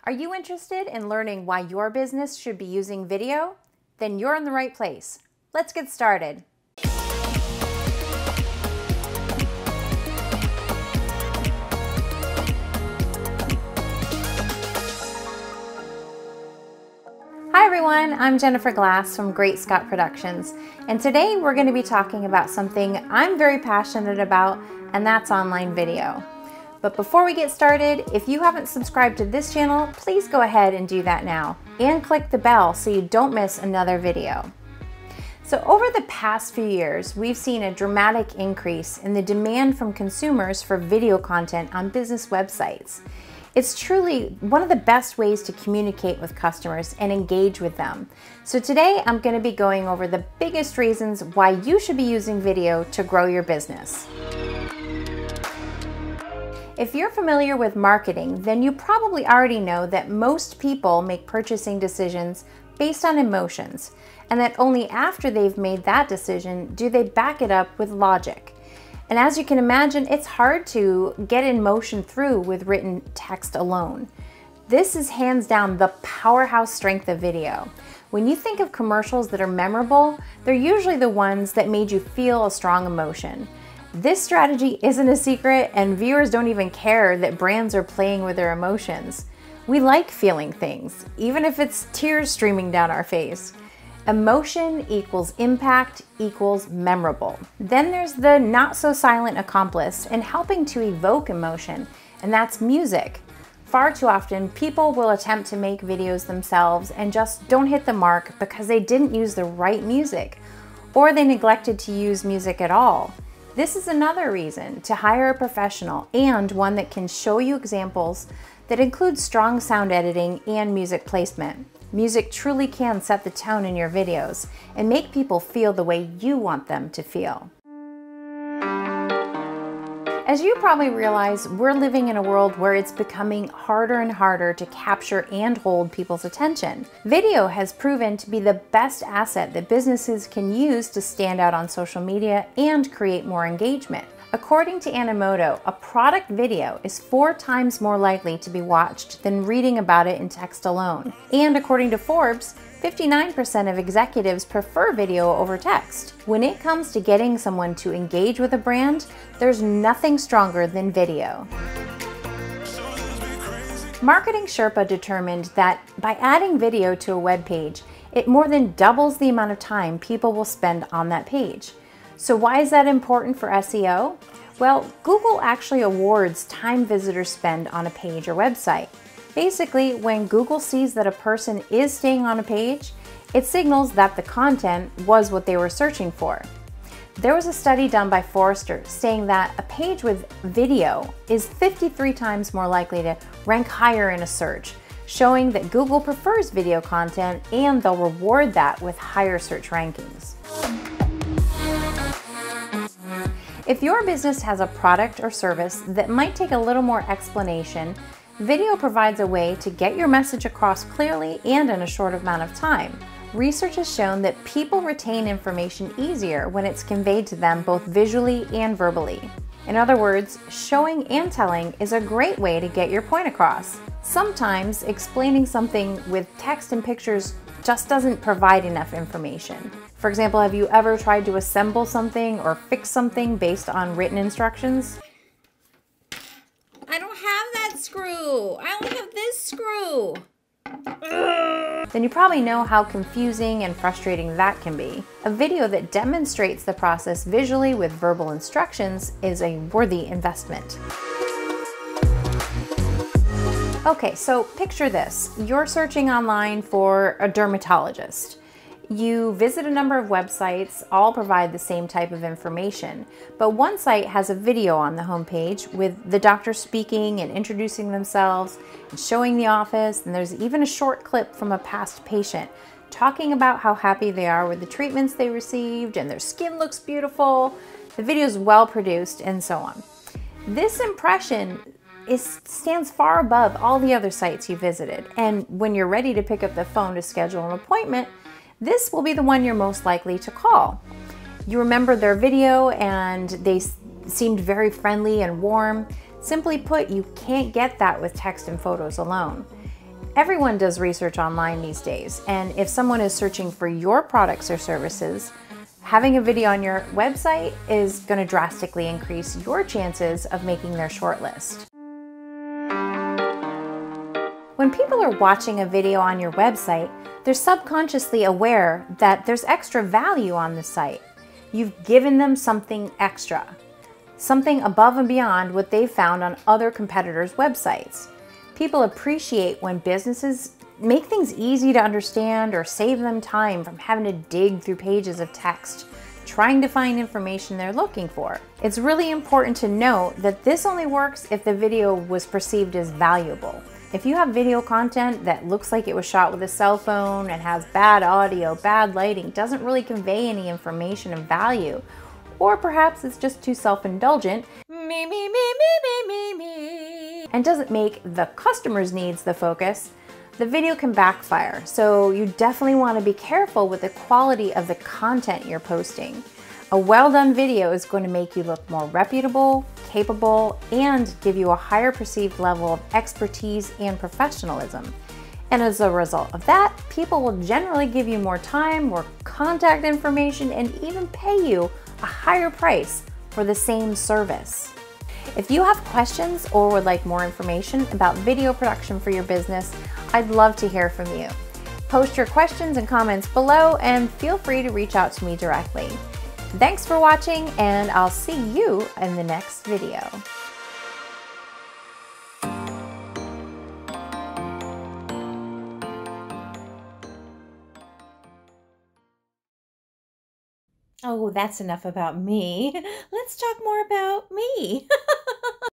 Are you interested in learning why your business should be using video? Then you're in the right place. Let's get started. Hi everyone, I'm Jennifer Glass from Great Scott Productions, and today we're going to be talking about something I'm very passionate about, and that's online video. But before we get started, if you haven't subscribed to this channel, please go ahead and do that now, and click the bell so you don't miss another video. So over the past few years, we've seen a dramatic increase in the demand from consumers for video content on business websites. It's truly one of the best ways to communicate with customers and engage with them. So today I'm going to be going over the biggest reasons why you should be using video to grow your business. If you're familiar with marketing, then you probably already know that most people make purchasing decisions based on emotions, and that only after they've made that decision do they back it up with logic. And as you can imagine, it's hard to get emotion through with written text alone. This is hands down the powerhouse strength of video. When you think of commercials that are memorable, they're usually the ones that made you feel a strong emotion. This strategy isn't a secret, and viewers don't even care that brands are playing with their emotions. We like feeling things, even if it's tears streaming down our face. Emotion equals impact equals memorable. Then there's the not so silent accomplice in helping to evoke emotion, and that's music. Far too often, people will attempt to make videos themselves and just don't hit the mark because they didn't use the right music, or they neglected to use music at all. This is another reason to hire a professional, and one that can show you examples that include strong sound editing and music placement. Music truly can set the tone in your videos and make people feel the way you want them to feel. As you probably realize, we're living in a world where it's becoming harder and harder to capture and hold people's attention. Video has proven to be the best asset that businesses can use to stand out on social media and create more engagement. According to Animoto, a product video is 4 times more likely to be watched than reading about it in text alone. And according to Forbes, 59% of executives prefer video over text. When it comes to getting someone to engage with a brand, there's nothing stronger than video. Marketing Sherpa determined that by adding video to a web page, it more than doubles the amount of time people will spend on that page. So why is that important for SEO? Well, Google actually awards time visitors spend on a page or website. Basically, when Google sees that a person is staying on a page, it signals that the content was what they were searching for. There was a study done by Forrester saying that a page with video is 53 times more likely to rank higher in a search, showing that Google prefers video content and they'll reward that with higher search rankings. If your business has a product or service that might take a little more explanation, video provides a way to get your message across clearly and in a short amount of time. Research has shown that people retain information easier when it's conveyed to them both visually and verbally. In other words, showing and telling is a great way to get your point across. Sometimes explaining something with text and pictures just doesn't provide enough information. For example, have you ever tried to assemble something or fix something based on written instructions? I don't have that screw. I only have this screw. Then you probably know how confusing and frustrating that can be. A video that demonstrates the process visually with verbal instructions is a worthy investment. Okay, so picture this. You're searching online for a dermatologist. You visit a number of websites, all provide the same type of information, but one site has a video on the homepage with the doctor speaking and introducing themselves and showing the office, and there's even a short clip from a past patient talking about how happy they are with the treatments they received and their skin looks beautiful, the video is well produced, and so on. This impression stands far above all the other sites you visited, and when you're ready to pick up the phone to schedule an appointment, this will be the one you're most likely to call. You remember their video and they seemed very friendly and warm. Simply put, you can't get that with text and photos alone. Everyone does research online these days, and if someone is searching for your products or services, having a video on your website is going to drastically increase your chances of making their shortlist. When people are watching a video on your website, they're subconsciously aware that there's extra value on the site. You've given them something extra, something above and beyond what they've found on other competitors' websites. People appreciate when businesses make things easy to understand or save them time from having to dig through pages of text, trying to find information they're looking for. It's really important to note that this only works if the video was perceived as valuable. If you have video content that looks like it was shot with a cell phone and has bad audio, bad lighting, doesn't really convey any information of value, or perhaps it's just too self-indulgent, and doesn't make the customer's needs the focus, the video can backfire. So you definitely want to be careful with the quality of the content you're posting. A well-done video is going to make you look more reputable, capable, and give you a higher perceived level of expertise and professionalism. And as a result of that, people will generally give you more time, more contact information, and even pay you a higher price for the same service. If you have questions or would like more information about video production for your business, I'd love to hear from you. Post your questions and comments below and feel free to reach out to me directly. Thanks for watching, and I'll see you in the next video. Oh, that's enough about me. Let's talk more about me.